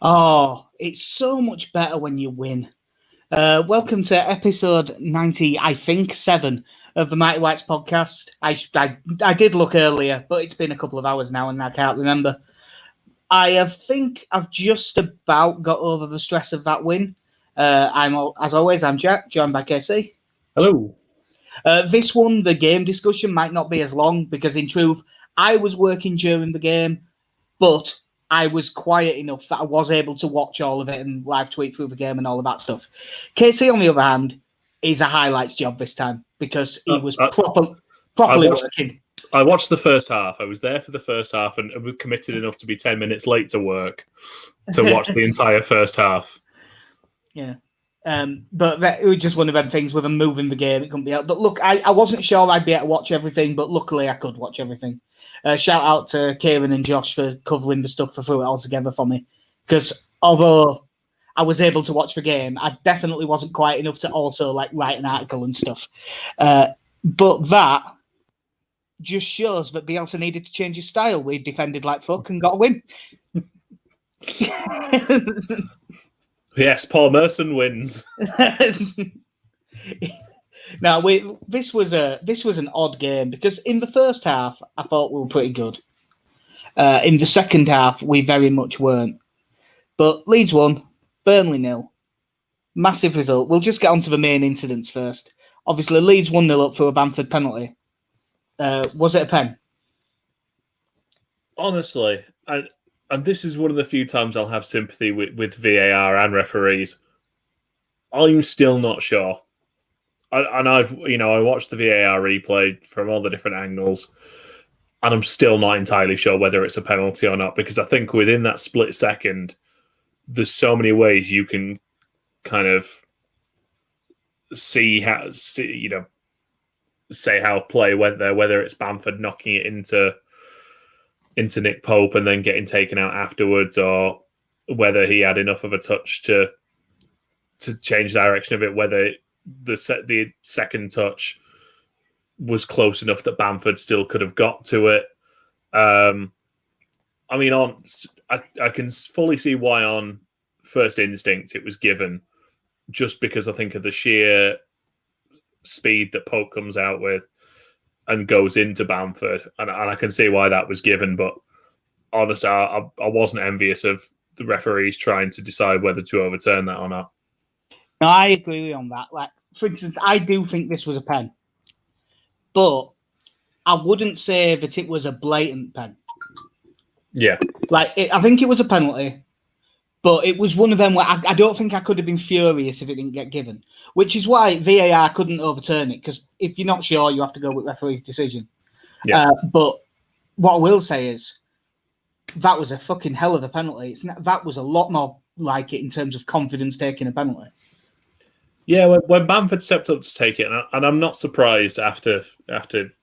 Oh, it's so much better when you win. Welcome to episode 90, I think, 7 of the Mighty Whites podcast. I did look earlier, but it's been a couple of hours now and I can't remember. I think I've just about got over the stress of that win. As always, I'm Jack, joined by KC. Hello. This one, the game discussion might not be as long because, in truth, I was working during the game, but I was quiet enough that I was able to watch all of it and live tweet through the game and all of that stuff. KC, on the other hand, is a highlights job this time because he was properly working. I watched the first half. I was there for the first half and was committed enough to be 10 minutes late to work to watch the entire first half. Yeah. But it was just one of them things with them moving the game. It couldn't be out. But look, I wasn't sure I'd be able to watch everything, but luckily I could watch everything. Shout out to Kieran and Josh for covering the stuff for Through It All Together for me. Because although I was able to watch the game, I definitely wasn't quite enough to also write an article and stuff. But that just shows that Bielsa needed to change his style. We defended like fuck and got a win. Yes, Paul Merson wins. Now, this was an odd game because in the first half, I thought we were pretty good. In the second half, we very much weren't. But Leeds won, Burnley 0. Massive result. We'll just get on to the main incidents first. Obviously, Leeds 1-0 up for a Bamford penalty. Was it a pen? Honestly, and this is one of the few times I'll have sympathy with VAR and referees. I'm still not sure. I watched the VAR replay from all the different angles, and I'm still not entirely sure whether it's a penalty or not, because I think within that split second, there's so many ways you can kind of say how play went there, whether it's Bamford knocking it into Nick Pope and then getting taken out afterwards, or whether he had enough of a touch to change the direction of it, whether the second touch was close enough that Bamford still could have got to it. I can fully see why on first instinct it was given, just because I think of the sheer speed that Pope comes out with and goes into Bamford, and I can see why that was given. But honestly, I wasn't envious of the referees trying to decide whether to overturn that or not. No, I agree on that. For instance, I do think this was a pen, but I wouldn't say that it was a blatant pen. Yeah. I think it was a penalty, but it was one of them where I don't think I could have been furious if it didn't get given, which is why VAR couldn't overturn it, because if you're not sure, you have to go with referee's decision. Yeah. But what I will say is that was a fucking hell of a penalty. That was a lot more like it in terms of confidence taking a penalty. Yeah, when Bamford stepped up to take it, and I'm not surprised after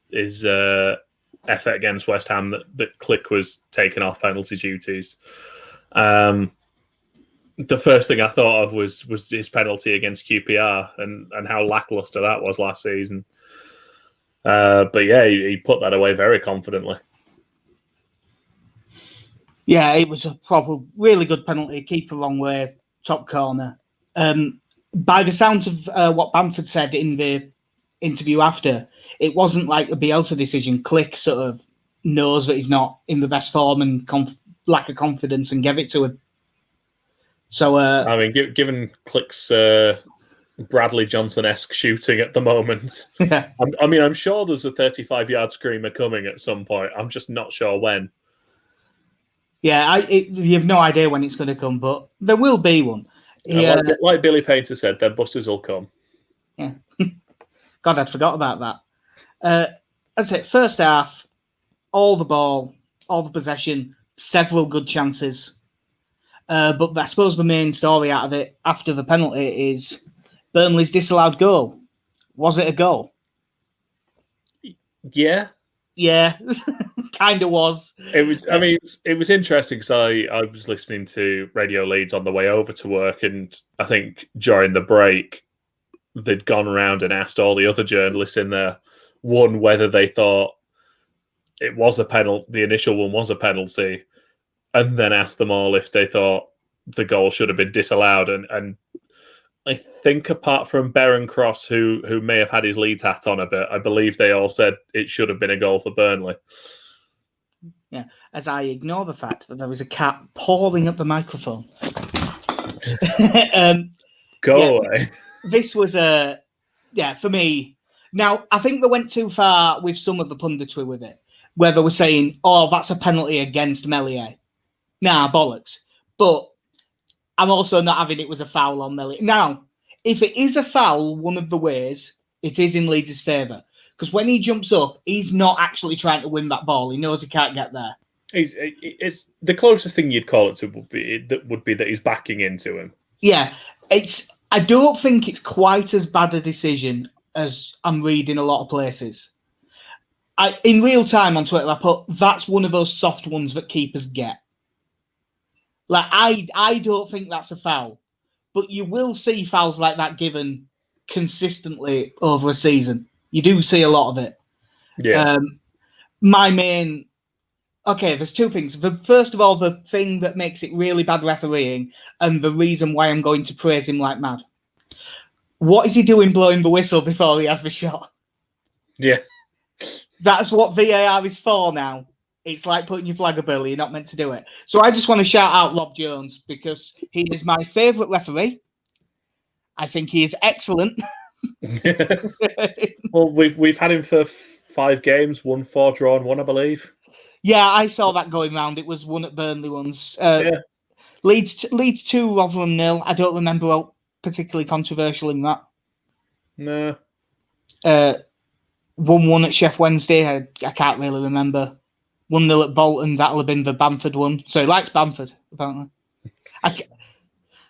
his effort against West Ham that Click was taken off penalty duties. The first thing I thought of was his penalty against QPR and how lackluster that was last season. But yeah, he put that away very confidently. Yeah, it was a proper, really good penalty. Keep a long way, top corner. By the sounds of what Bamford said in the interview after, it wasn't like a Bielsa decision. Click sort of knows that he's not in the best form and lack of confidence and gave it to him. So, given Click's Bradley Johnson-esque shooting at the moment, yeah. I'm sure there's a 35-yard screamer coming at some point. I'm just not sure when. Yeah, you have no idea when it's going to come, but there will be one. Yeah. Like Billy Painter said, their buses will come. Yeah. God, I'd forgot about that. As I said, first half, all the ball, all the possession, several good chances. But I suppose the main story out of it after the penalty is Burnley's disallowed goal. Was it a goal? Yeah. Yeah, kind of was. It was. I mean, it was interesting because I was listening to Radio Leeds on the way over to work, and I think during the break they'd gone around and asked all the other journalists in there, one, whether they thought it was a penalty, the initial one was a penalty, and then asked them all if they thought the goal should have been disallowed. And I think apart from Baron Cross, who may have had his Leeds hat on a bit, I believe they all said it should have been a goal for Burnley. Yeah, as I ignore the fact that there was a cat pawing at the microphone. Go away. This was for me. Now, I think they went too far with some of the punditry with it, where they were saying, oh, that's a penalty against Meslier. Nah, bollocks. But I'm also not having it was a foul on Meslier. Now, if it is a foul, one of the ways, it is in Leeds' favour. Because when he jumps up, he's not actually trying to win that ball. He knows he can't get there. It's the closest thing you'd call it to would be that he's backing into him. Yeah, I don't think it's quite as bad a decision as I'm reading a lot of places. In real time on Twitter, I put, that's one of those soft ones that keepers get. Like, I don't think that's a foul. But you will see fouls like that given consistently over a season. You do see a lot of it. Yeah. There's two things. First of all, the thing that makes it really bad refereeing and the reason why I'm going to praise him like mad. What is he doing blowing the whistle before he has the shot? Yeah. That's what VAR is for now. It's like putting your flag up early. You're not meant to do it. So I just want to shout out Rob Jones because he is my favourite referee. I think he is excellent. Well, we've had him for 5 games, won 4, drawn 1, I believe. Yeah, I saw that going round. It was one at Burnley once. Leeds 2, Rotherham 0. I don't remember what particularly controversial in that. No. 1-1 at Sheff Wednesday. I can't really remember. 1-0 at Bolton. That'll have been the Bamford one. So he likes Bamford, apparently.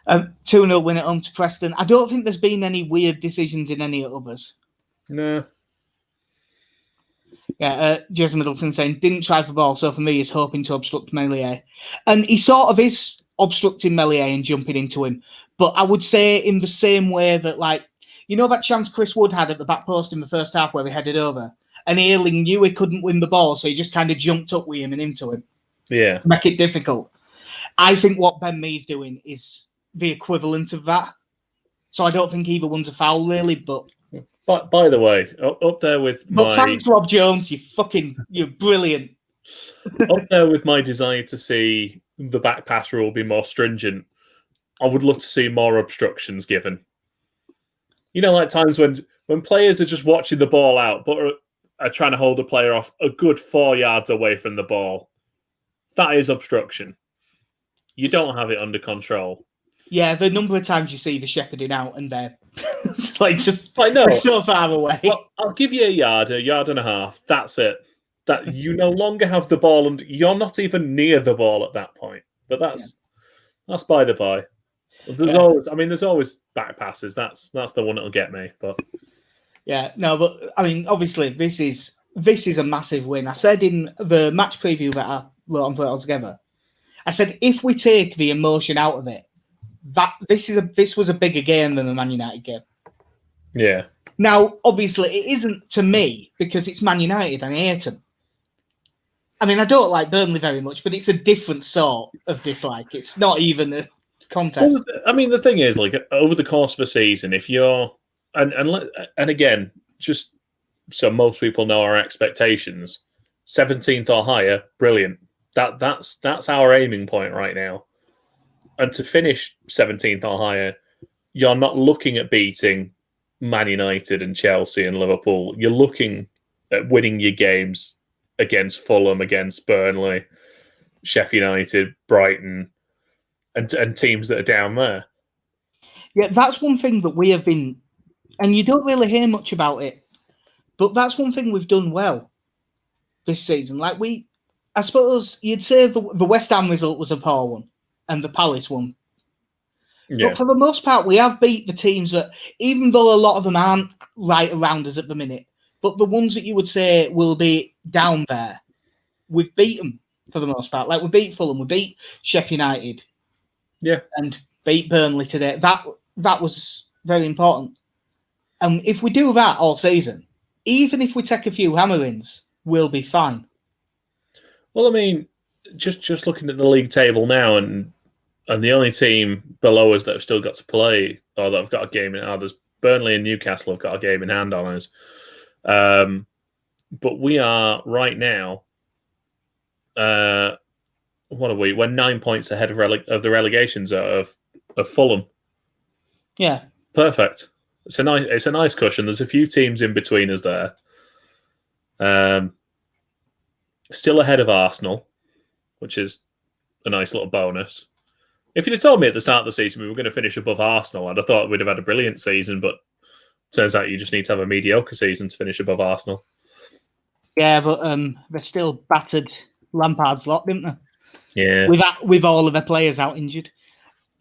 2-0 win at home to Preston. I don't think there's been any weird decisions in any others. No. Yeah, Jason Middleton saying, didn't try for ball, so for me, he's hoping to obstruct Meslier. And he sort of is obstructing Meslier and jumping into him. But I would say in the same way that, like, you know that chance Chris Wood had at the back post in the first half where he headed over? And Earling knew he couldn't win the ball, so he just kind of jumped up with him and into him. Yeah. To make it difficult. I think what Ben Mee's doing is the equivalent of that. So I don't think either one's a foul, really, but... But by the way, up there with But thanks, Rob Jones, you're brilliant. Up there with my desire to see the back pass rule be more stringent, I would love to see more obstructions given. You know, like times when players are just watching the ball out, but are trying to hold a player off a good 4 yards away from the ball. That is obstruction. You don't have it under control. Yeah, the number of times you see the shepherding out and they're so far away. I'll give you a yard and a half. That's it. That you no longer have the ball and you're not even near the ball at that point. But that's by the by. There's always back passes. That's the one that'll get me. But but I mean, obviously, this is a massive win. I said in the match preview that I wrote on Put It All Together, I said if we take the emotion out of it, this was a bigger game than the Man United game. Yeah. Now, obviously, it isn't to me because it's Man United and I hate them. I mean, I don't like Burnley very much, but it's a different sort of dislike. It's not even a contest. Well, I mean, the thing is, like, over the course of a season, if you're and again, just so most people know our expectations, 17th or higher, brilliant. That's our aiming point right now. And to finish 17th or higher, you're not looking at beating Man United and Chelsea and Liverpool. You're looking at winning your games against Fulham, against Burnley, Sheffield United, Brighton, and teams that are down there. Yeah, that's one thing that we have been, and you don't really hear much about it, but that's one thing we've done well this season. Like I suppose you'd say the West Ham result was a poor one and the Palace one. Yeah. But for the most part, we have beat the teams that, even though a lot of them aren't right around us at the minute, but the ones that you would say will be down there, we've beat them for the most part. Like we beat Fulham, we beat Sheffield United, and beat Burnley today. That was very important. And if we do that all season, even if we take a few hammerings, we'll be fine. Well, I mean, just looking at the league table now, and And the only team below us that have still got to play, or that have got a game in hand, there's Burnley and Newcastle have got a game in hand on us. But we are right now, what are we? We're 9 points ahead of the relegations of Fulham. Yeah. Perfect. It's a nice cushion. There's a few teams in between us there. Still ahead of Arsenal, which is a nice little bonus. If you'd have told me at the start of the season we were going to finish above Arsenal, I'd have thought we'd have had a brilliant season, but turns out you just need to have a mediocre season to finish above Arsenal. Yeah, but they still battered Lampard's lot, didn't they? Yeah. With all of their players out injured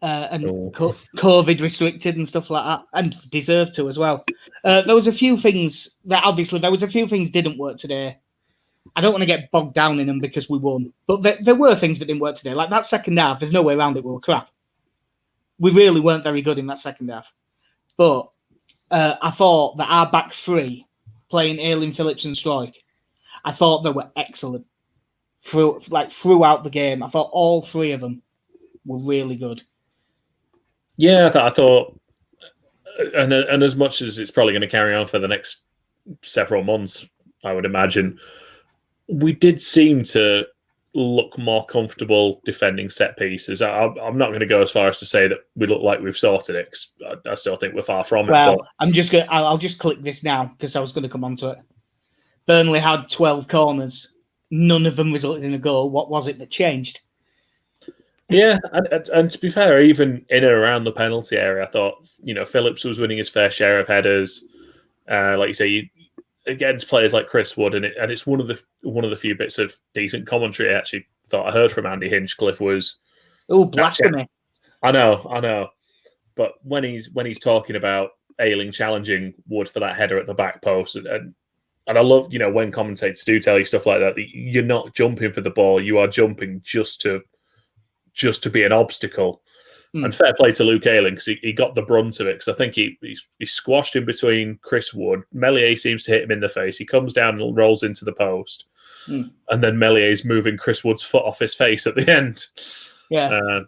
and COVID restricted and stuff like that, and deserved to as well. There was a few things didn't work today. I don't want to get bogged down in them because we won, but there were things that didn't work today. Like that second half, there's no way around it. We were crap. We really weren't very good in that second half. But I thought that our back three, playing Ayling, Phillips and Struijk, I thought they were excellent throughout the game. I thought all three of them were really good. Yeah, I thought, and as much as it's probably going to carry on for the next several months, I would imagine, we did seem to look more comfortable defending set pieces. I'm not going to go as far as to say that we look like we've sorted it, 'cause I still think we're far from it. Well, I'll just click this now because I was going to come on to it. Burnley had 12 corners. None of them resulted in a goal. What was it that changed? Yeah, and to be fair, even in and around the penalty area, I thought, Phillips was winning his fair share of headers. Like you say, against players like Chris Wood, and it's one of the few bits of decent commentary I actually thought I heard from Andy Hinchcliffe was, oh, blasphemy. I know, but when he's talking about Ayling challenging Wood for that header at the back post, and I love when commentators do tell you stuff like that you're not jumping for the ball, you are jumping just to be an obstacle. And fair play to Luke Ayling because he got the brunt of it, because I think he squashed in between Chris Wood. Meslier seems to hit him in the face. He comes down and rolls into the post. And then Mellier's moving Chris Wood's foot off his face at the end. Yeah.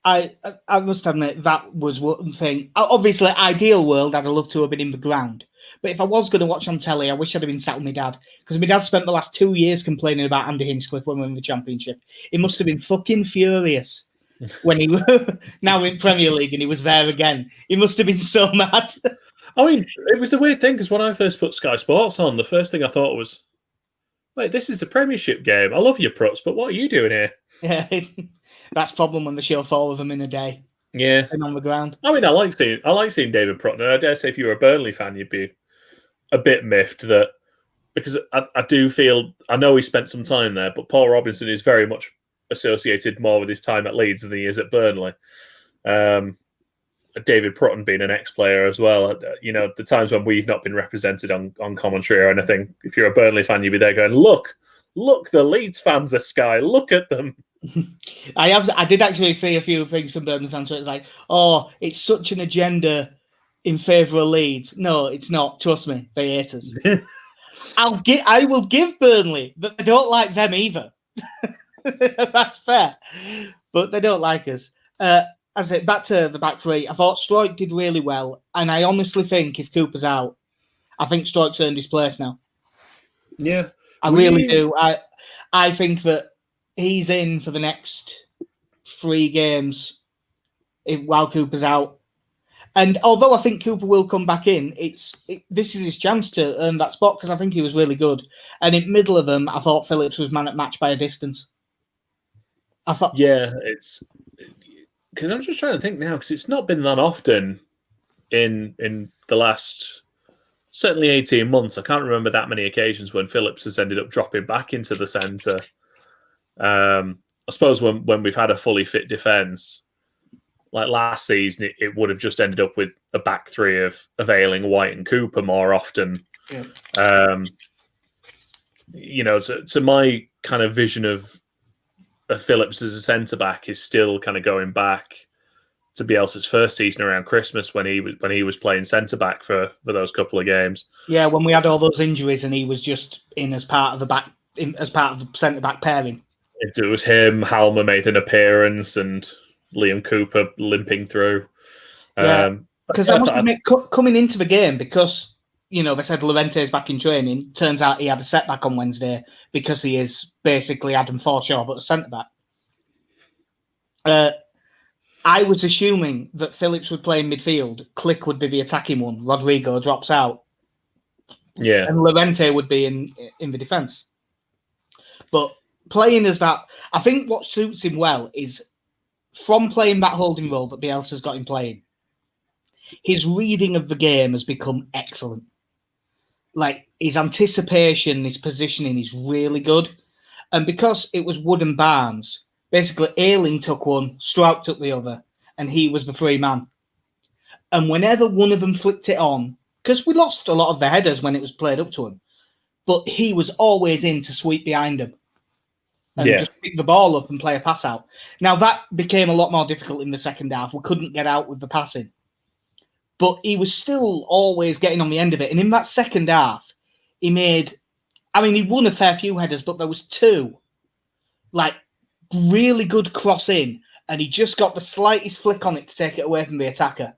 I must admit, that was one thing. Obviously, ideal world, I'd have loved to have been in the ground. But if I was going to watch on telly, I wish I'd have been sat with my dad. Because my dad spent the last 2 years complaining about Andy Hinchcliffe when we were in the Championship. He must have been fucking furious when he was now in Premier League and he was there again. He must have been so mad. I mean, it was a weird thing because when I first put Sky Sports on, the first thing I thought was, wait, this is a Premiership game. I love you, Pruts, but what are you doing here? Yeah, that's the problem when they show 4 of them in a day. Yeah. And on the ground. I mean, I like seeing David Prutt, and I dare say if you were a Burnley fan, you'd be a bit miffed that, because I do feel, I know he spent some time there, but Paul Robinson is very much associated more with his time at Leeds than he is at Burnley. David Prutton being an ex-player as well. The times when we've not been represented on commentary or anything, if you're a Burnley fan, you'd be there going, look, the Leeds fans are Sky, look at them. I did actually see a few things from Burnley fans where it's like, oh, it's such an agenda in favour of Leeds. No, it's not. Trust me, they hate us. I will give Burnley that they don't like them either. That's fair, but they don't like us. As it back to the back three, I thought Struijk did really well, and I honestly think if Cooper's out, I think Struijk's earned his place now. Yeah, I really do. I think that he's in for the next 3 games while Cooper's out. And although I think Cooper will come back in, this is his chance to earn that spot because I think he was really good. And in middle of them, I thought Phillips was man at match by a distance. It's because I'm just trying to think now, because it's not been that often in the last certainly 18 months. I can't remember that many occasions when Phillips has ended up dropping back into the centre. I suppose when we've had a fully fit defence, like last season, it would have just ended up with a back three of Ayling, White, and Cooper more often. Yeah. So my kind of vision of Phillips as a centre back is still kind of going back to Bielsa's first season around Christmas when he was playing centre back for those couple of games. Yeah, when we had all those injuries and he was just in as part of the centre back pairing. It was him. Halmer made an appearance, and Liam Cooper limping through. Yeah, because I must admit, coming into the game, because they said Llorente's back in training. Turns out he had a setback on Wednesday because he is basically Adam Forshaw, but a centre back. I was assuming that Phillips would play in midfield, Click would be the attacking one, Rodrigo drops out, and Llorente would be in the defence. But playing as that, I think what suits him well is from playing that holding role that Bielsa's got him playing, his reading of the game has become excellent. Like, his anticipation, his positioning is really good. And because it was Wood and Barnes, basically Ayling took one, Strout took the other, and he was the free man. And whenever one of them flicked it on, because we lost a lot of the headers when it was played up to him, but he was always in to sweep behind him and just pick the ball up and play a pass out. Now, that became a lot more difficult in the second half. We couldn't get out with the passing. But he was still always getting on the end of it. And in that second half, he won a fair few headers, but there was two, like, really good cross in, and he just got the slightest flick on it to take it away from the attacker.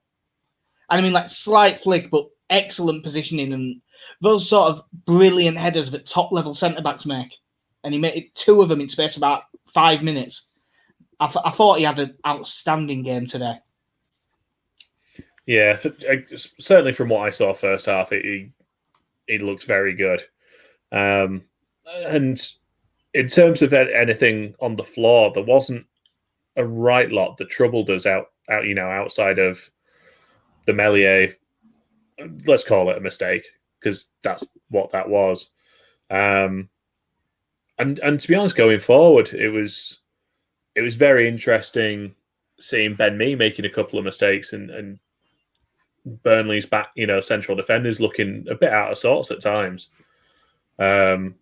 And like, slight flick, but excellent positioning, and those sort of brilliant headers that top-level centre-backs make. And he made two of them in space of about 5 minutes. I thought he had an outstanding game today. Yeah, certainly from what I saw first half, he looked very good. And in terms of anything on the floor, there wasn't a right lot that troubled us outside of the Meslier. Let's call it a mistake, because that's what that was. And to be honest, going forward, it was very interesting seeing Ben Mee making a couple of mistakes and Burnley's back, central defenders looking a bit out of sorts at times. I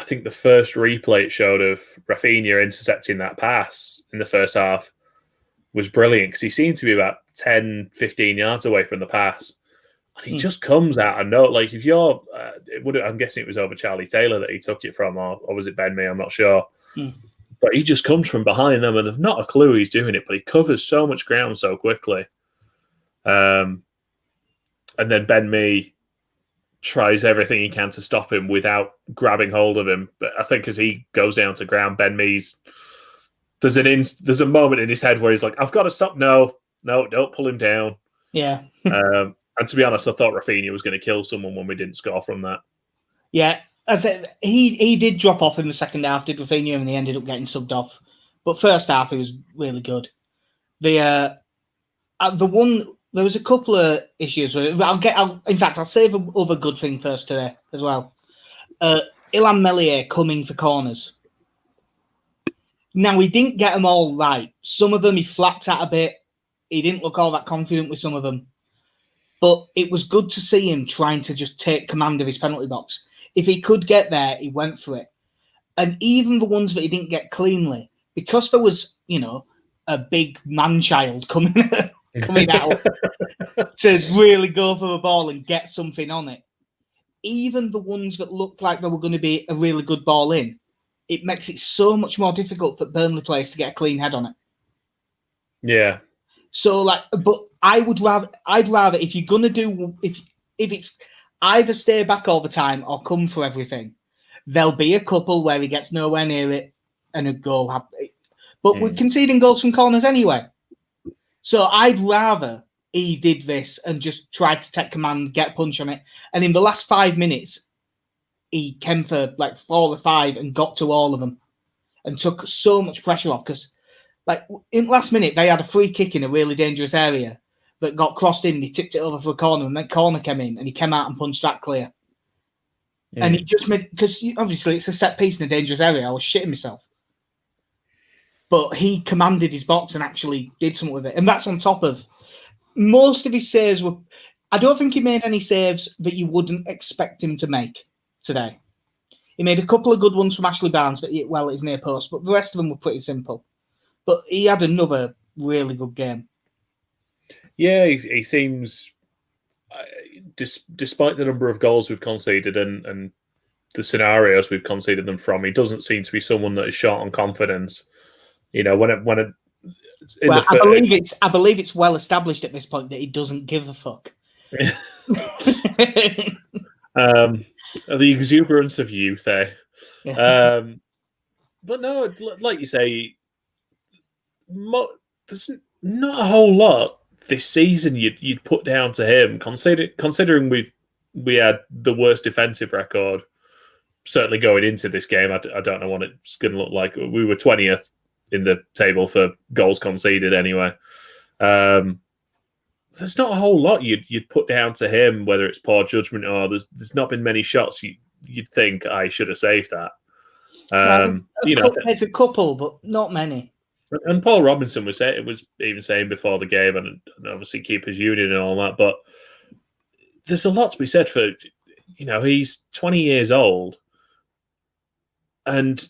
think the first replay it showed of Rafinha intercepting that pass in the first half was brilliant, because he seemed to be about 10, 15 yards away from the pass. And he just comes out of nowhere. Like, if you're, I'm guessing it was over Charlie Taylor that he took it from, or was it Ben Mee? I'm not sure. But he just comes from behind them, and they've not a clue he's doing it, but he covers so much ground so quickly. And then Ben Mee tries everything he can to stop him without grabbing hold of him. But I think as he goes down to ground, Ben Mee's there's a moment in his head where he's like, "I've got to stop." No, don't pull him down. Yeah. And to be honest, I thought Rafinha was going to kill someone when we didn't score from that. Yeah, I said he did drop off in the second half, did Rafinha, and he ended up getting subbed off. But first half, he was really good. There was a couple of issues with it. I'll save another good thing first today as well. Ilham Meslier coming for corners. Now, he didn't get them all right. Some of them he flapped at a bit. He didn't look all that confident with some of them. But it was good to see him trying to just take command of his penalty box. If he could get there, he went for it. And even the ones that he didn't get cleanly, because there was, a big man-child coming out to really go for the ball and get something on it. Even the ones that looked like they were going to be a really good ball in, it makes it so much more difficult for Burnley players to get a clean head on it. Yeah. So, but I'd rather if you're gonna if it's either stay back all the time or come for everything, there'll be a couple where he gets nowhere near it and a goal happens. But we're conceding goals from corners anyway. So I'd rather he did this and just tried to take command, get a punch on it. And in the last 5 minutes, he came for 4 or 5 and got to all of them and took so much pressure off. Because in the last minute, they had a free kick in a really dangerous area that got crossed in. He tipped it over for a corner, and then corner came in, and he came out and punched that clear. And he just made, because obviously it's a set piece in a dangerous area. I was shitting myself. But he commanded his box and actually did something with it. And that's on top of most of his saves were. I don't think he made any saves that you wouldn't expect him to make today. He made a couple of good ones from Ashley Barnes that hit well at his near post, but the rest of them were pretty simple. But he had another really good game. Yeah, he seems, despite the number of goals we've conceded and the scenarios we've conceded them from, he doesn't seem to be someone that is short on confidence. When Well, I believe it's well established at this point that he doesn't give a fuck. The exuberance of youth, eh? Yeah. But no, like you say, there's not a whole lot this season you'd put down to him. Considering we had the worst defensive record, certainly going into this game. I don't know what it's going to look like. We were 20th in the table for goals conceded anyway. There's not a whole lot you'd put down to him, whether it's poor judgment or there's not been many shots you'd think I should have saved that. There's a couple, but not many. And Paul Robinson was even saying before the game, and obviously keepers union and all that. But there's a lot to be said for, he's 20 years old, and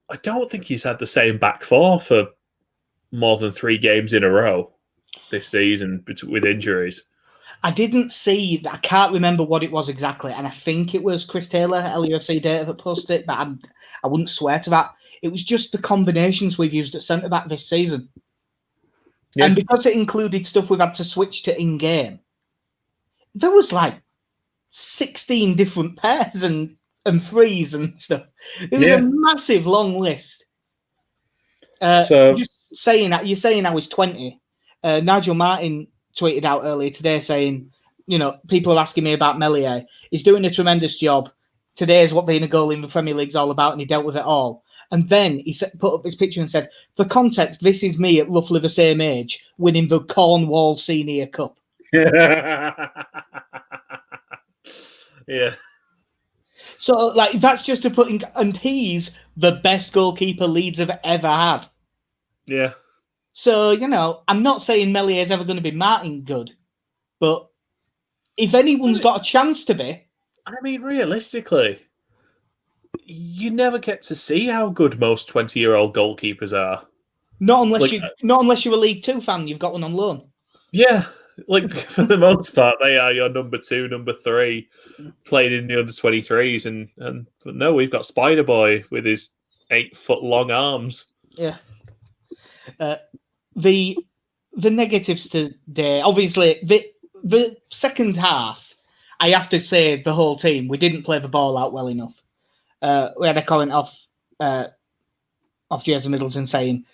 I don't think he's had the same back four for more than 3 games in a row this season with injuries. I didn't see that. I can't remember what it was exactly, and I think it was Chris Taylor, LUFC Data, that posted it, but I wouldn't swear to that. It was just the combinations we've used at centre back this season, and because it included stuff we've had to switch to in game, there was like 16 different pairs and threes and stuff. It was a massive long list. Just saying that, you're saying I was 20. Nigel Martin tweeted out earlier today saying, people are asking me about Meslier. He's doing a tremendous job. Today is what being a goalie in the Premier League's all about, and he dealt with it all. And then he put up his picture and said, for context, this is me at roughly the same age winning the Cornwall Senior Cup. Yeah. So, that's just to put in, and he's the best goalkeeper Leeds have ever had. Yeah. So, I'm not saying Meslier ever going to be Martin good, but if anyone's got a chance to be... I mean, realistically, you never get to see how good most 20-year-old goalkeepers are. Not unless you're a League Two fan, you've got one on loan. Yeah, for the most part, they are your number 2, number 3, playing in the under-23s, and but no, we've got Spider Boy with his 8-foot-long arms. Yeah. The negatives today, obviously, the second half, I have to say the whole team, we didn't play the ball out well enough. We had a comment off Jason Middleton saying,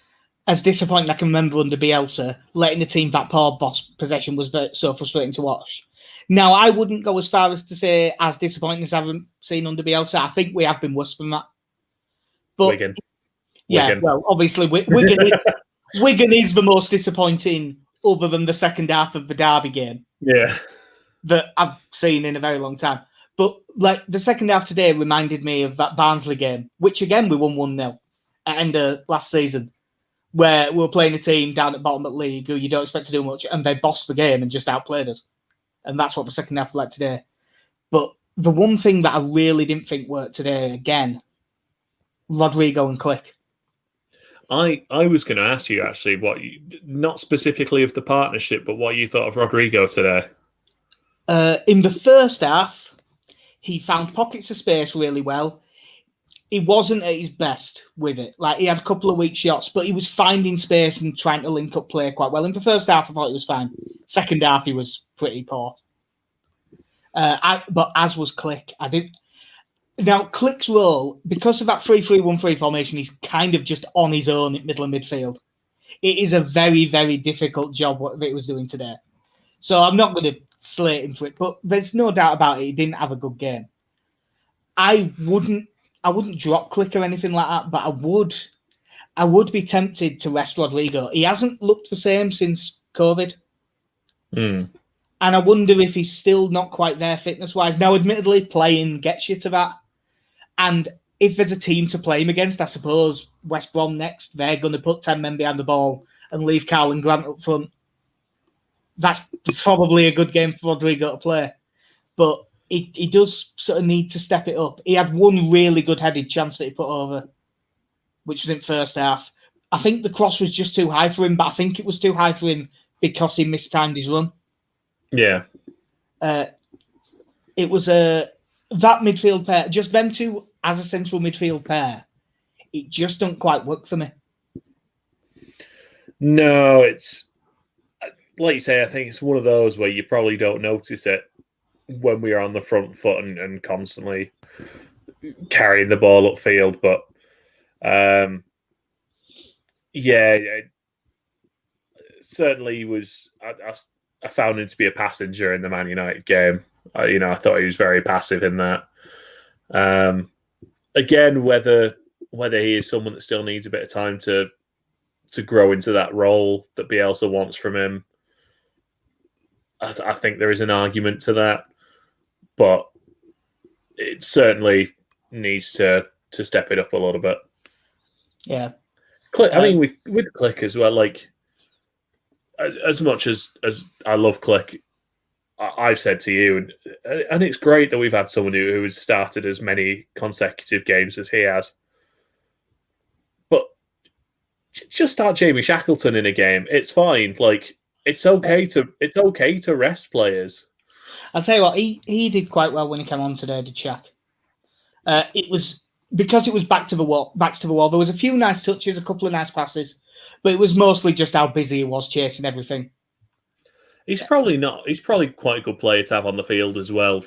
as disappointing I can remember under Bielsa, letting the team that poor boss possession was so frustrating to watch. Now, I wouldn't go as far as to say as disappointing as I haven't seen under Bielsa. I think we have been worse than that. But Wigan. Well, obviously, Wigan is the most disappointing, other than the second half of the Derby game. Yeah. That I've seen in a very long time. But the second half today reminded me of that Barnsley game, which again we won 1-0 at end of last season, where we were playing a team down at bottom of the league who you don't expect to do much, and they bossed the game and just outplayed us. And that's what the second half was like today. But the one thing that I really didn't think worked today, again, Rodrigo and Click. I was going to ask you actually not specifically of the partnership, but what you thought of Rodrigo today. In the first half, he found pockets of space really well. He wasn't at his best with it. He had a couple of weak shots, but he was finding space and trying to link up play quite well. In the first half, I thought he was fine. Second half, he was pretty poor. But as was Click. Now, Click's role, because of that 3-3-1-3 formation, he's kind of just on his own in middle of midfield. It is a very, very difficult job what he was doing today. So I'm not going to slate him for it, but there's no doubt about it. He didn't have a good game. I wouldn't drop Click or anything like that, but I would be tempted to rest Rodrigo. He hasn't looked the same since COVID. Mm. And I wonder if he's still not quite there fitness-wise. Now, admittedly, playing gets you to that. And if there's a team to play him against, I suppose West Brom next, they're going to put 10 men behind the ball and leave Carl and Grant up front. That's probably a good game for Rodrigo to play. But he does sort of need to step it up. He had one really good headed chance that he put over, which was in first half. I think the cross was just too high for him, but I think it was too high for him because he mistimed his run. Yeah. It was that midfield pair, just them two as a central midfield pair, it just don't quite work for me. No, it's like you say. I think it's one of those where you probably don't notice it when we are on the front foot and constantly carrying the ball upfield. But yeah, it certainly was. I found him to be a passenger in the Man United game. I thought he was very passive in that. Again, whether he is someone that still needs a bit of time to grow into that role that Bielsa wants from him, I think there is an argument to that, but it certainly needs to step it up a little bit. Yeah, Click. I mean, with Click as well. Like, as much as I love Click, I've said to you, and it's great that we've had someone who has started as many consecutive games as he has. But just start Jamie Shackleton in a game. It's fine. Like, it's okay to rest players. I'll tell you what, he did quite well when he came on today, did Shaq. It was because it was back to the wall. There was a few nice touches, a couple of nice passes, but it was mostly just how busy he was chasing everything. He's probably quite a good player to have on the field as well.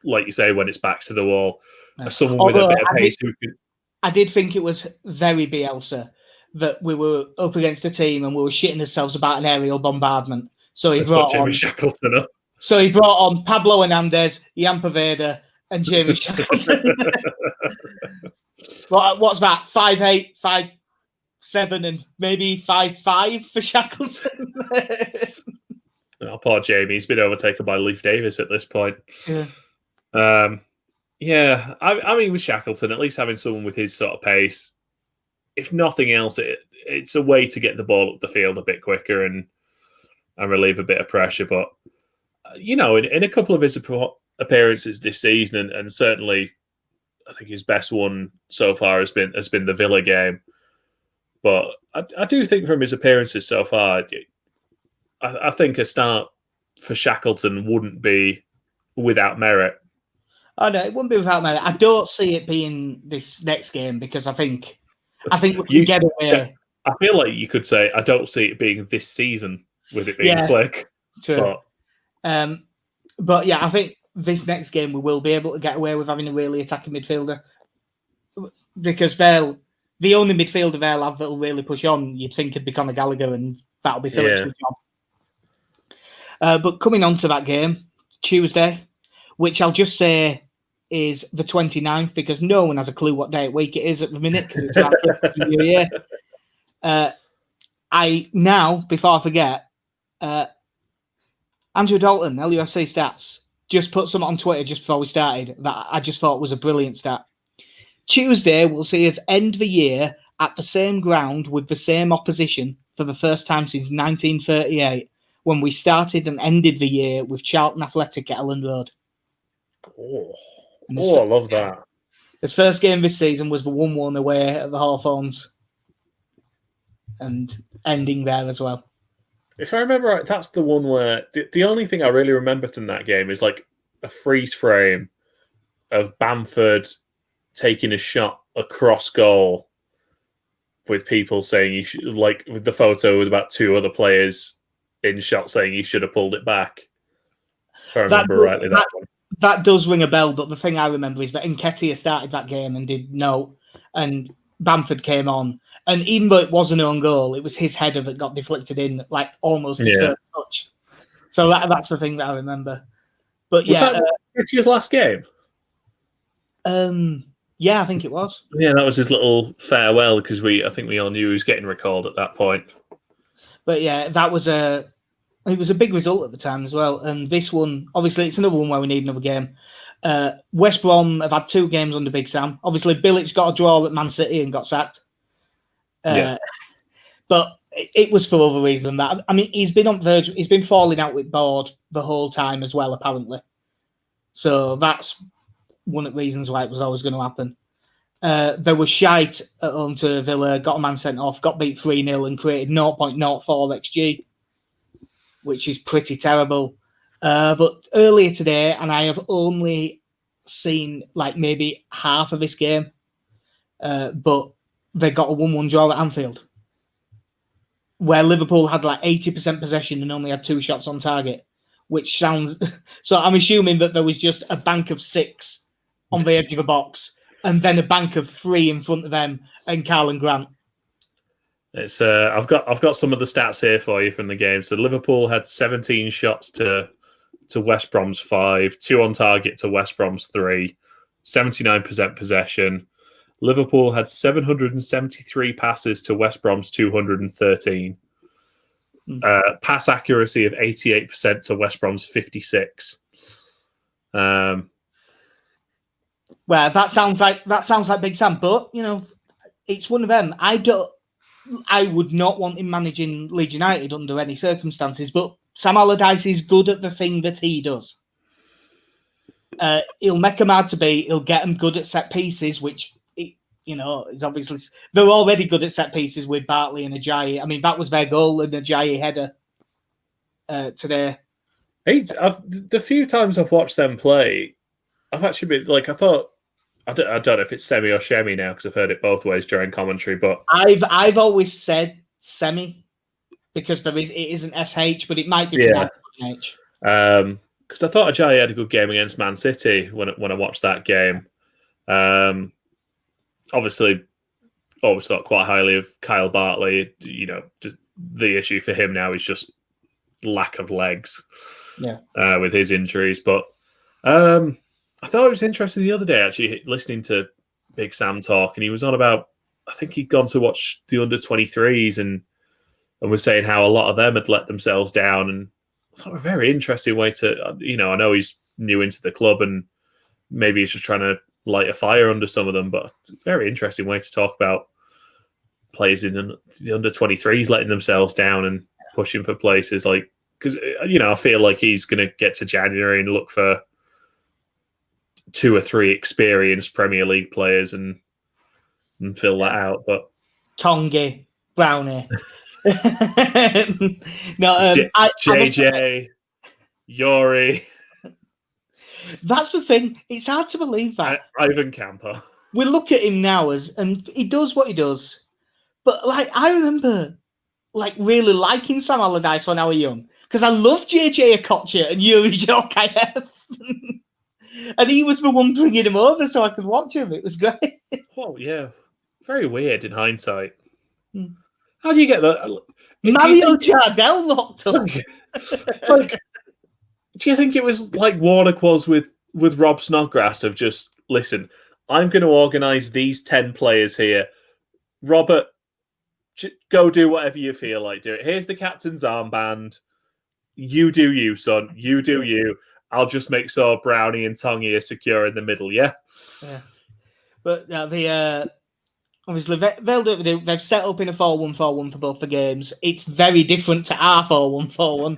Like you say, when it's back to the wall, someone with a bit of pace who could. I did think it was very Bielsa that we were up against a team and we were shitting ourselves about an aerial bombardment. So he brought Jamie Shackleton up. So he brought on Pablo Hernandez, Jan Poveda, and Jamie Shackleton. What's that? 5'8", 5'7", and maybe 5'5" for Shackleton. Oh, poor Jamie. He's been overtaken by Leif Davis at this point. Yeah. Yeah. I mean, with Shackleton, at least having someone with his sort of pace, if nothing else, it's a way to get the ball up the field a bit quicker and relieve a bit of pressure. But, in a couple of his appearances this season, and certainly I think his best one so far has been the Villa game. But I do think from his appearances so far, I think a start for Shackleton wouldn't be without merit. Oh no, it wouldn't be without merit. I don't see it being this next game because I think we can get away. I feel like you could say I don't see it being this season with it being Click. True. But yeah, I think this next game we will be able to get away with having a really attacking midfielder because the only midfielder they'll have that'll really push on, you'd think, would be Conor Gallagher, and that'll be Phillips' job. But coming on to that game, Tuesday, which I'll just say is the 29th because no one has a clue what day of week it is at the minute because it's around Christmas and New Year. Before I forget, Andrew Dalton, LUFC Stats, just put something on Twitter just before we started that I just thought was a brilliant stat. Tuesday will see us end the year at the same ground with the same opposition for the first time since 1938, when we started and ended the year with Charlton Athletic at Elland Road. I love that. His first game this season was the 1-1 away at the Hawthorns and ending there as well. If I remember right, that's the one where the only thing I really remember from that game is like a freeze frame of Bamford taking a shot across goal with people saying you should, like with the photo with about two other players in shot saying you should have pulled it back. If I remember rightly, that one. That does ring a bell, but the thing I remember is that Nketiah started that game and did no, and Bamford came on. And even though it was an own goal, it was his header that got deflected in, like almost his first touch. So that's the thing that I remember. But was that Nketiah's last game? Yeah, I think it was. Yeah, that was his little farewell because I think we all knew he was getting recalled at that point. But yeah, it was a big result at the time as well. And this one, obviously, it's another one where we need another game. West Brom have had 2 games under Big Sam. Obviously, Bilic got a draw at Man City and got sacked. But it was for other reasons than that. I mean, he's been falling out with Board the whole time as well, apparently. So that's one of the reasons why it was always going to happen. There was shite at home to Villa, got a man sent off, got beat 3-0 and created 0.04 XG, which is pretty terrible. But earlier today, and I have only seen like maybe half of this game, but they got a 1-1 draw at Anfield. where Liverpool had like 80% possession and only had 2 shots on target, which sounds... So I'm assuming that there was just a bank of 6 on the edge of the box and then a bank of 3 in front of them and Carl and Grant. It's I've got some of the stats here for you from the game. So Liverpool had 17 shots to West Brom's 5, 2 on target to West Brom's 3, 79% possession. Liverpool had 773 passes to West Brom's 213. Pass accuracy of 88% to West Brom's 56. Well, that sounds like Big Sam, but it's one of them. I would not want him managing Leeds United under any circumstances, but Sam Allardyce is good at the thing that he does. He'll make them hard to beat. He'll get them good at set pieces, which is obviously they're already good at set pieces with Bartley and Ajayi. I mean, that was their goal, an Ajayi header today. The few times I've watched them play, I've actually been like, I don't know if it's semi or shemi now because I've heard it both ways during commentary. But I've always said semi because it isn't SH, but it might be H. Because I thought Ajayi had a good game against Man City when I watched that game. Obviously, always thought quite highly of Kyle Bartley. The issue for him now is just lack of legs. With his injuries, but I thought it was interesting the other day actually listening to Big Sam talk, and he was on about, I think he'd gone to watch the under-23s and was saying how a lot of them had let themselves down, and I thought a very interesting way to, I know he's new into the club and maybe he's just trying to light a fire under some of them, but very interesting way to talk about players in the under-23s letting themselves down and pushing for places like, because, I feel like he's going to get to January and look for 2 or 3 experienced Premier League players and fill that out. But Tongi, Brownie, JJ, Yori. That's the thing. It's hard to believe that. Ivan Camper. We look at him now and he does what he does. But I remember really liking Sam Allardyce when I was young because I loved JJ Okocha and Yuri Djorkaeff. And he was the one bringing him over so I could watch him. It was great. Oh, yeah. Very weird in hindsight. How do you get that? Mario Jardel locked up. Do you think it was like Warnock was with Rob Snodgrass of just, listen, I'm going to organise these 10 players here. Robert, go do whatever you feel like doing. Here's the captain's armband. You do you, son. You do you. I'll just make sure Brownie and Tongi are secure in the middle, yeah? Yeah. But obviously, they'll do. They've set up in a 4-1-4-1 for both the games. It's very different to our 4-1-4-1.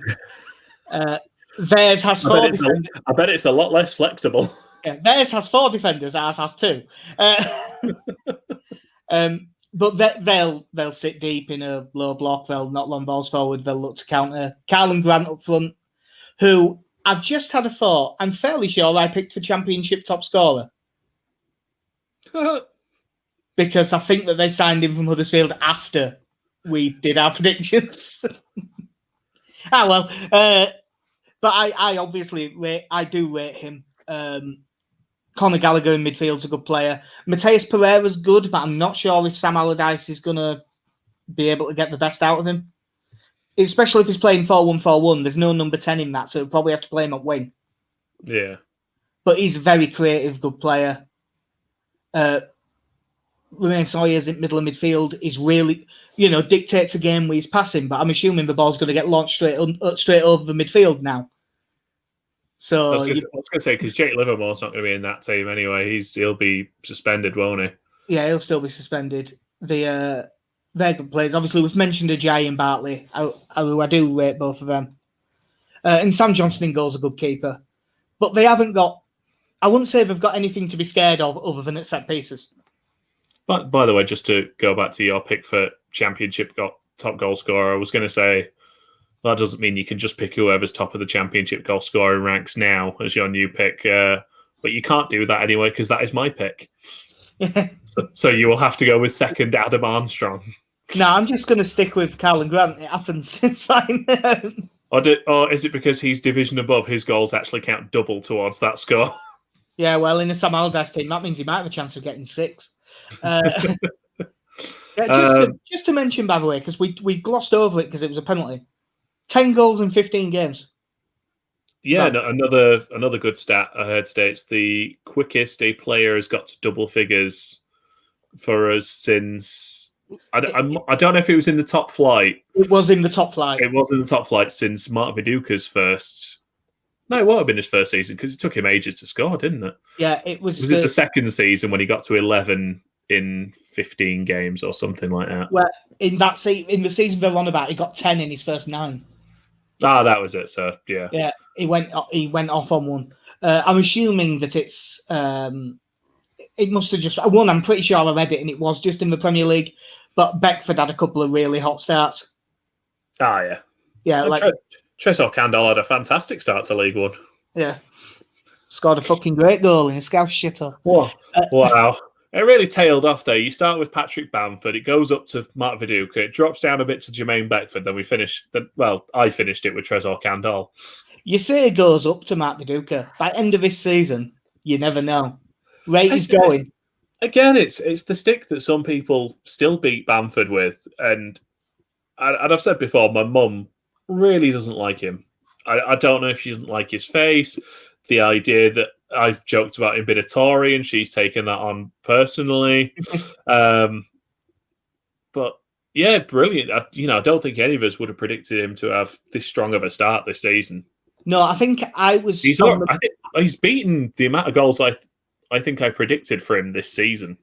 Theirs has 4 defenders. I bet it's a lot less flexible. Yeah, theirs has 4 defenders, ours has 2. But they'll sit deep in a low block. They'll not long balls forward. They'll look to counter. Carl and Grant up front, who I've just had a thought. I'm fairly sure I picked for Championship top scorer. Because I think that they signed him from Huddersfield after we did our predictions. But I obviously I do rate him. Conor Gallagher in midfield's a good player. Mateus Pereira's good, but I'm not sure if Sam Allardyce is going to be able to get the best out of him. Especially if he's playing 4-1-4-1. There's no number 10 in that, so he'll probably have to play him at wing. Yeah. But he's a very creative, good player. Romain Sawyer's in middle of midfield is really, dictates a game where he's passing, but I'm assuming the ball's going to get launched straight over the midfield now. So I was going to say, because Jake Livermore's not going to be in that team anyway. He'll be suspended, won't he? Yeah, he'll still be suspended. They're good players. Obviously, we've mentioned Ajayi and Bartley. I do rate both of them. And Sam Johnson in goal's a good keeper. But they haven't got... I wouldn't say they've got anything to be scared of other than at set pieces. But by the way, just to go back to your pick for Championship top goal scorer, I was going to say, that doesn't mean you can just pick whoever's top of the Championship goal scoring ranks now as your new pick. But you can't do that anyway, because that is my pick. So you will have to go with second Adam Armstrong. No, I'm just going to stick with Carlin Grant. It happens. It's fine. Or is it because he's division above, his goals actually count double towards that score? Yeah, well, in a Sam Allardyce team, that means he might have a chance of getting 6. Yeah, just to mention, by the way, because we glossed over it because it was a penalty. 10 goals in 15 games. Yeah, no, another good stat I heard today. It's the quickest a player has got to double figures for us since... I don't know if it was in the top flight. It was in the top flight. It was in the top flight since Mark Viduka's first... No, it won't have been his first season because it took him ages to score, didn't it? Yeah, it was... Was it the second season when he got to 11 in 15 games or something like that? Well, in the season they're on about, he got 10 in his first 9. Ah, that was it, sir. Yeah. Yeah, he went off on one. I'm assuming that it's... it must have just... One, I'm pretty sure I read it, and it was just in the Premier League. But Beckford had a couple of really hot starts. Ah, yeah. Yeah, like... Tresor Kandal had a fantastic start to League One. Yeah. Scored a fucking great goal in a Scouse shitter. Whoa. Wow. It really tailed off there. You start with Patrick Bamford. It goes up to Mark Viduka. It drops down a bit to Jermaine Beckford. Then we finish... I finished it with Tresor Kandal. You say it goes up to Mark Viduka. By end of this season, you never know. Rate is going. Again, it's the stick that some people still beat Bamford with. And I've said before, my mum really doesn't like him. I don't know if she doesn't like his face, the idea that I've joked about him being a Tory and she's taken that on personally. But yeah, brilliant. I don't think any of us would have predicted him to have this strong of a start this season. No, I think I was... He's beaten the amount of goals I think I predicted for him this season.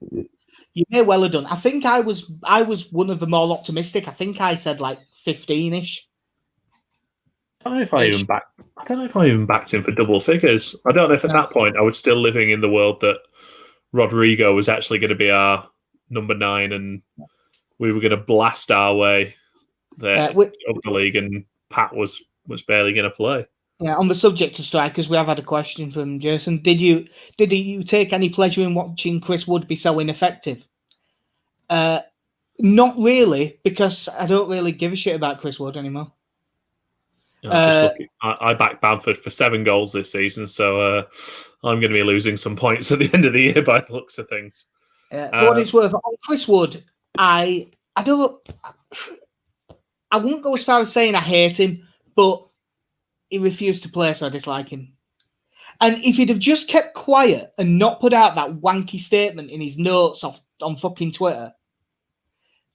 You may well have done. I think I was one of the more optimistic. I think I said like 15-ish. I don't know if I even backed him for double figures. I don't know if at that point I was still living in the world that Rodrigo was actually going to be our number 9 and we were going to blast our way there up the league, and Pat was barely going to play. Yeah, on the subject of strikers, we have had a question from Jason. Did you take any pleasure in watching Chris Wood be so ineffective? Not really, because I don't really give a shit about Chris Wood anymore. I backed Bamford for 7 goals this season, so I'm going to be losing some points at the end of the year by the looks of things. For what it's worth, on Chris Wood, I wouldn't go as far as saying I hate him, but he refused to play, so I dislike him. And if he'd have just kept quiet and not put out that wanky statement in his notes on fucking Twitter...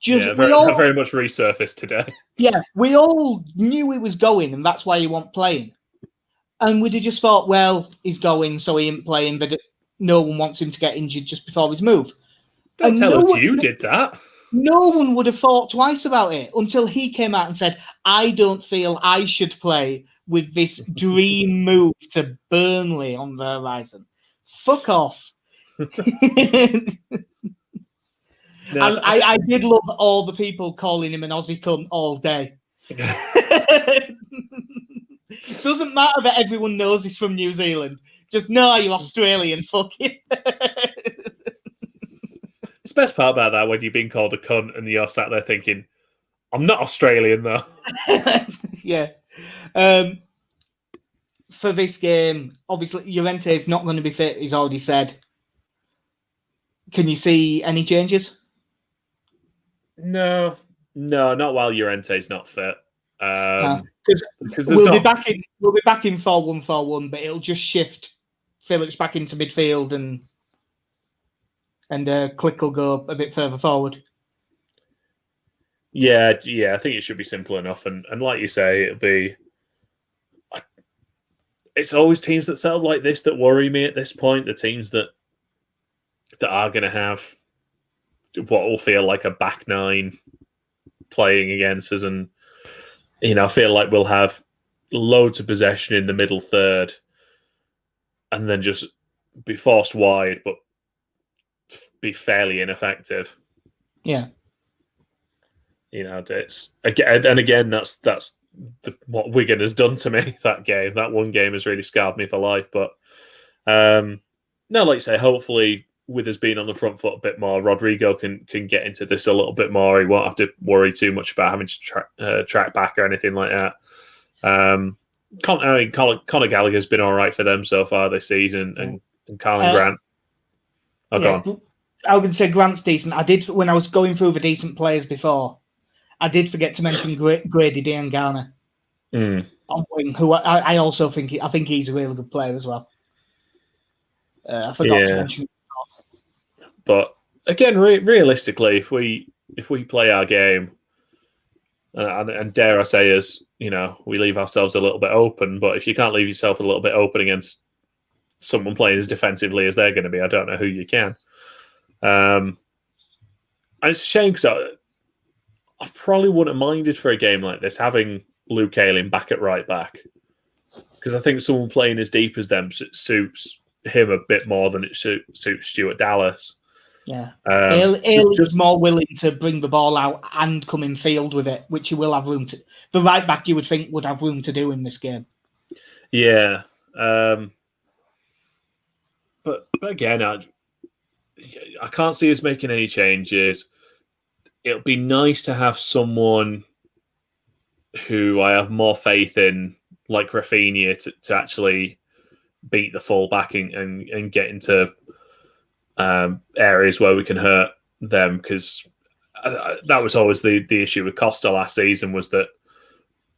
very much resurfaced today. Yeah, we all knew he was going, and that's why he wasn't playing. And we'd have just thought, well, he's going, so he ain't playing, but no one wants him to get injured just before his move. Don't tell us you did that. No one would have thought twice about it until he came out and said, I don't feel I should play with this dream move to Burnley on the horizon. Fuck off. No. I did love all the people calling him an Aussie cunt all day. It doesn't matter that everyone knows he's from New Zealand. Just know you're Australian, fuck it. It's the best part about that when you're being called a cunt and you're sat there thinking, I'm not Australian though. Yeah. For this game, obviously Llorente is not going to be fit, he's already said. Can you see any changes? No, not while Llorente's not fit. Because we'll be back in 4-1-4-1, but it'll just shift Phillips back into midfield and Click will go a bit further forward. Yeah, I think it should be simple enough, and like you say, it'll be. It's always teams that set up like this that worry me at this point. The teams that are going to have what will feel like a back 9 playing against us, and I feel like we'll have loads of possession in the middle third and then just be forced wide but be fairly ineffective. Yeah. It's again that's what Wigan has done to me. That one game has really scarred me for life, but no, like you say, hopefully with us being on the front foot a bit more, Rodrigo can get into this a little bit more. He won't have to worry too much about having to track back or anything like that. Conor Gallagher's been all right for them so far this season, and Carlin Grant. Go on. I would say Grant's decent. I did, when I was going through the decent players before, I did forget to mention Grady Diangana on wing, who I also think he's a really good player as well. I forgot to mention. But again, realistically, if we play our game, and dare I say, as we leave ourselves a little bit open. But if you can't leave yourself a little bit open against someone playing as defensively as they're going to be, I don't know who you can. And it's a shame because I probably wouldn't have minded for a game like this having Luke Ayling back at right back, because I think someone playing as deep as them suits him a bit more than it suits Stuart Dallas. Yeah, Ayling's more willing to bring the ball out and come in field with it, which he will have room to. The right back you would think would have room to do in this game. Yeah, but again, I can't see us making any changes. It'll be nice to have someone who I have more faith in, like Rafinha, to actually beat the fullback and get into areas where we can hurt them, because that was always the issue with Costa last season, was that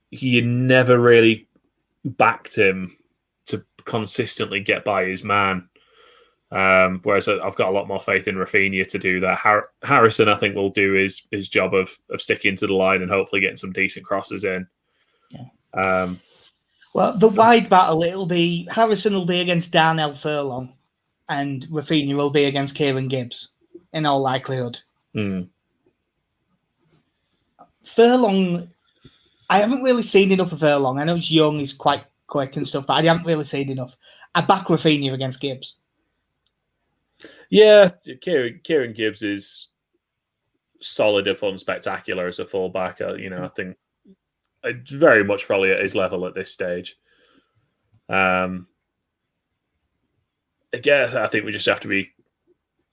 you never really backed him to consistently get by his man. Whereas I've got a lot more faith in Rafinha to do that. Harrison, I think, will do his job of sticking to the line and hopefully getting some decent crosses in. Yeah. Well, the wide battle, Harrison will be against Darnell Furlong, and Rafinha will be against Kieran Gibbs, in all likelihood. Furlong, I haven't really seen enough of Furlong. I know he's young, he's quite quick and stuff, but I haven't really seen enough. I back Rafinha against Gibbs. Yeah, Kieran Gibbs is solid if unspectacular as a fullback. I think it's very much probably at his level at this stage. Again, I think we just have to be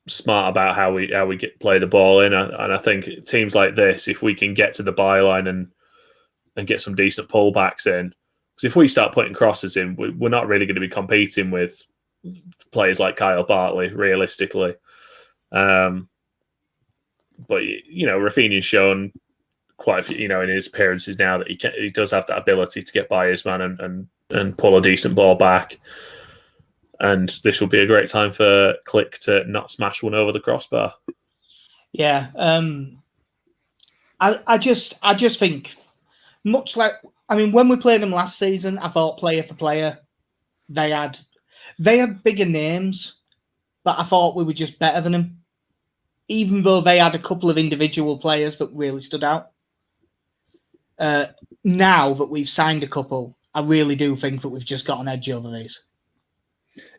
smart about how we play the ball in, and I think teams like this, if we can get to the byline and get some decent pullbacks in, because if we start putting crosses in, we're not really going to be competing with players like Kyle Bartley, realistically. But Rafinha's shown quite a few, in his appearances now, that he does have that ability to get by his man and pull a decent ball back. And this will be a great time for Click to not smash one over the crossbar. Yeah, I just think, much like, when we played them last season, I thought player for player, they had bigger names, but I thought we were just better than them, even though they had a couple of individual players that really stood out. Now that we've signed a couple, I really do think that we've just got an edge over these.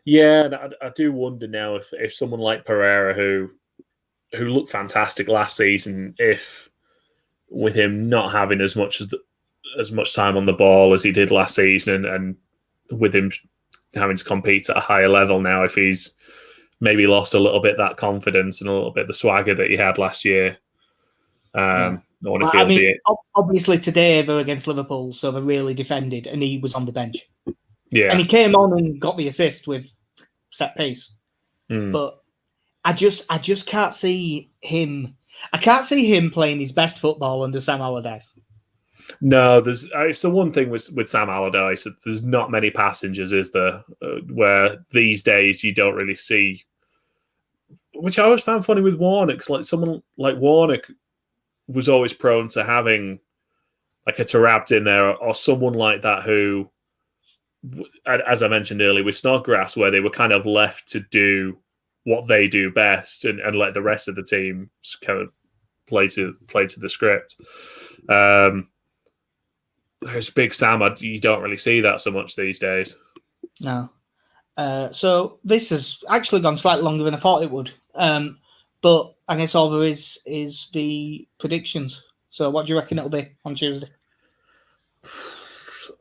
Yeah, and I do wonder now if someone like Pereira, who looked fantastic last season, if with him not having as much time on the ball as he did last season, and with him having to compete at a higher level now, if he's maybe lost a little bit that confidence and a little bit the swagger that he had last year. Obviously today they're against Liverpool, so they really defended, and he was on the bench. Yeah, and he came on and got the assist with set piece. But I just can't see him. I can't see him playing his best football under Sam Allardyce. No, it's the one thing with Sam Allardyce. There's not many passengers, is there? Where these days you don't really see, which I always found funny with Warnock. Because like someone like Warnock was always prone to having like a Tarabt in there, or someone like that who, as I mentioned earlier with Snodgrass, where they were kind of left to do what they do best and let the rest of the team kind of play to the script. There's Big Sam. You don't really see that so much these days. No. So this has actually gone slightly longer than I thought it would. But I guess all there is the predictions. So what do you reckon it'll be on Tuesday?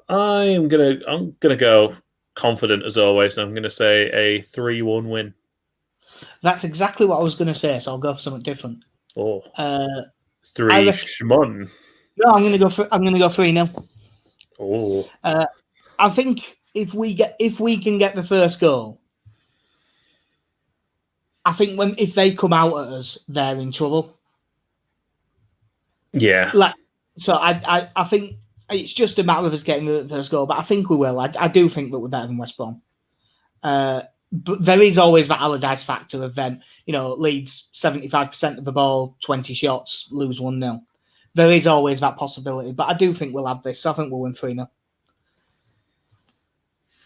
I'm gonna go confident as always. I'm gonna say a 3-1 win. That's exactly what I was going to say, so I'll go for something different. Oh, I 3 reckon- Schmun. No, I'm going to go 3-0. Oh, I think if we can get the first goal, I think if they come out at us, they're in trouble. yeah. So I think it's just a matter of us getting the first goal, but I think we will. I do think that we're better than West Brom. But there is always that Allardyce factor of them. Leeds 75% of the ball, 20 shots, lose 1-0. There is always that possibility, but I do think we'll have this. I think we'll win 3-0.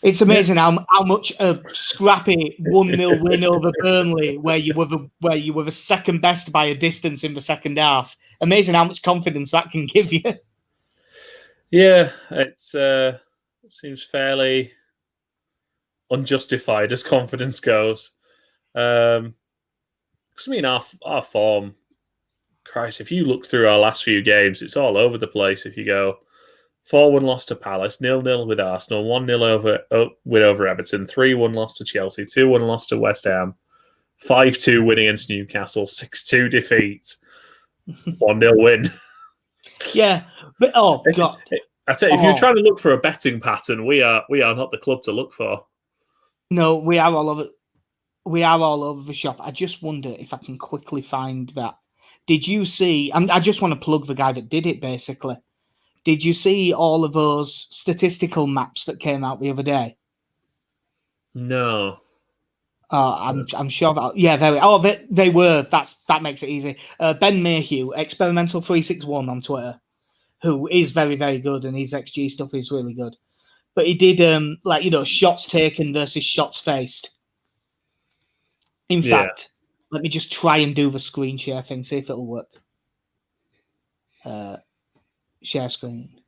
It's amazing how much a scrappy 1-0 win over Burnley, where you were the second best by a distance in the second half. Amazing how much confidence that can give you. Yeah, it seems fairly unjustified as confidence goes. Because our form, Christ, if you look through our last few games, it's all over the place. If you go 4-1 loss to Palace, 0-0 with Arsenal, 1-0 win over Everton, 3-1 loss to Chelsea, 2-1 loss to West Ham, 5-2 win against Newcastle, 6-2 defeat, 1-0 win. Yeah, but oh god! I tell you, if you're trying to look for a betting pattern, we are not the club to look for. No, we are all over. We are all over the shop. I just wonder if I can quickly find that. Did you see? I just want to plug the guy that did it. Basically, did you see all of those statistical maps that came out the other day? No. I'm sure that they were. That makes it easy. Ben Mayhew, Experimental 361 on Twitter, who is very, very good, and his XG stuff is really good. But he did shots taken versus shots faced. In fact, let me just try and do the screen share thing, see if it'll work. Share screen.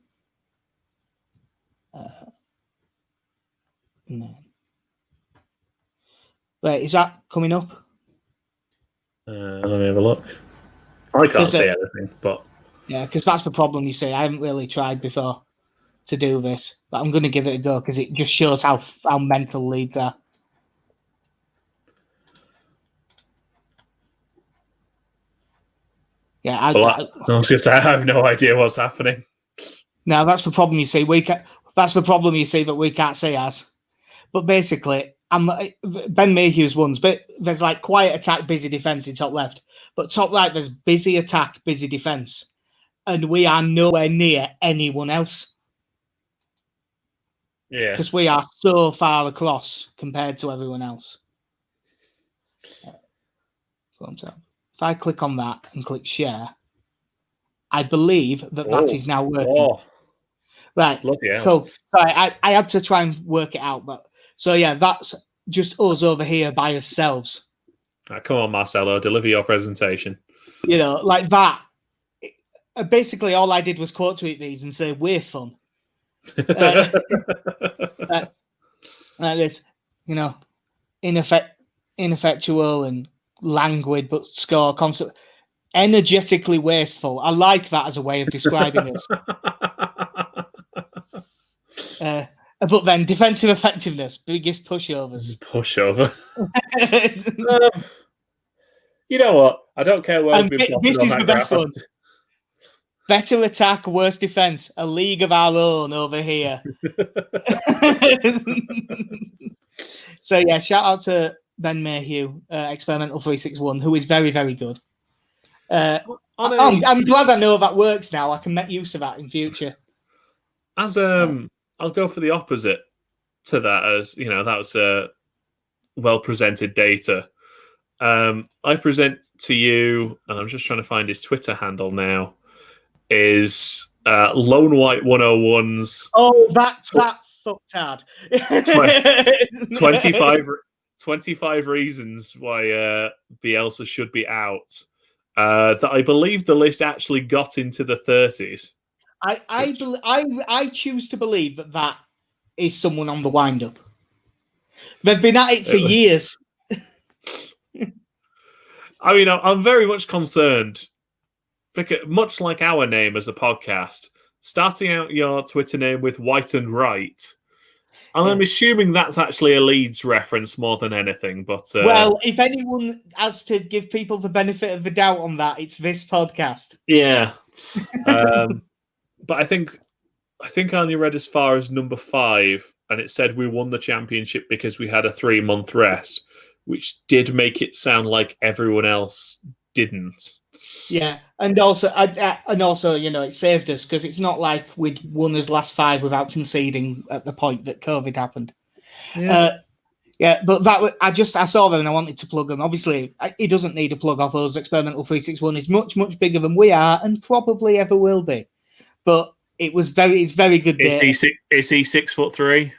No. Wait, is that coming up? Let me have a look. I can't see anything, but yeah, because that's the problem. You see, I haven't really tried before to do this, but I'm going to give it a go because it just shows how mental Leeds are. Yeah, I was going to say I have no idea what's happening. No, that's the problem. You see, that's the problem. You see that we can't see us. But basically, Ben Mayhew's ones, but there's like quiet attack, busy defense in top left. But top right, there's busy attack, busy defense, and we are nowhere near anyone else. Yeah, because we are so far across compared to everyone else. If I click on that and click share, I believe that is now working. Oh. Right, cool. Sorry, I had to try and work it out, but so yeah, that's just us over here by ourselves. Come on, Marcelo, deliver your presentation. Like that. Basically, all I did was quote tweet these and say we're fun. Like this, ineffectual and languid, but score constantly. Energetically wasteful. I like that as a way of describing this. But then defensive effectiveness, biggest pushovers. Pushover. You know what? I don't care where we've been. This is the best one. Better attack, worse defense. A league of our own over here. So yeah, shout out to Ben Mayhew, Experimental 361, who is very, very good. I'm glad I know that works now. I can make use of that in future. As I'll go for the opposite to that, as that was well presented data. I present to you, and I'm just trying to find his Twitter handle now. Is Lone White 101's? Oh, that fucktard. 25 reasons why Bielsa should be out. That I believe the list actually got into the 30s. I choose to believe that is someone on the wind-up. They've been at it for years. I mean, I'm very much concerned, because much like our name as a podcast, starting out your Twitter name with White and Right. And I'm assuming that's actually a Leeds reference more than anything. But well, if anyone has to give people the benefit of the doubt on that, it's this podcast. Yeah. But I think I only read as far as number 5, and it said we won the championship because we had a 3-month rest, which did make it sound like everyone else didn't. Yeah, and also, it saved us because it's not like we'd won his last 5 without conceding at the point that COVID happened. Yeah, but I saw them and I wanted to plug them. Obviously, he doesn't need a plug off us. Experimental 361 is much, much bigger than we are and probably ever will be. But it's very good. Is he 6'3"?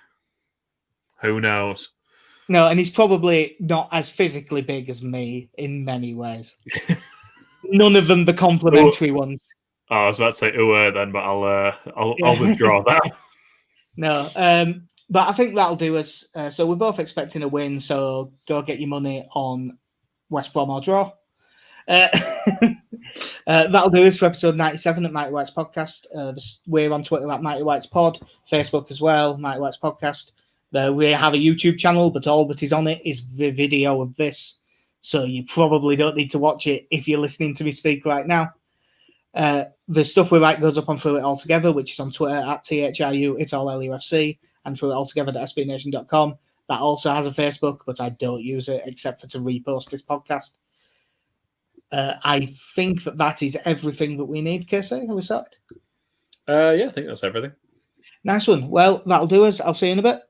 Who knows? No, and he's probably not as physically big as me in many ways. None of them the complimentary ones. Oh, I was about to say then, but I'll withdraw that. No, but I think that'll do us. So we're both expecting a win. So go get your money on West Brom or draw. That'll do us for episode 97 at Mighty Whites Podcast. We're on Twitter at Mighty Whites Pod, Facebook as well, Mighty Whites Podcast. We have a YouTube channel, but all that is on it is the video of this. So you probably don't need to watch it if you're listening to me speak right now. The stuff we write goes up on Through It All Together, which is on Twitter at THRU, it's all LUFC, and Through It All Together at SBNation.com. That also has a Facebook, but I don't use it except for to repost this podcast. I think that is everything that we need, Casey. Have we started? Yeah, I think that's everything. Nice one. Well, that'll do us. I'll see you in a bit.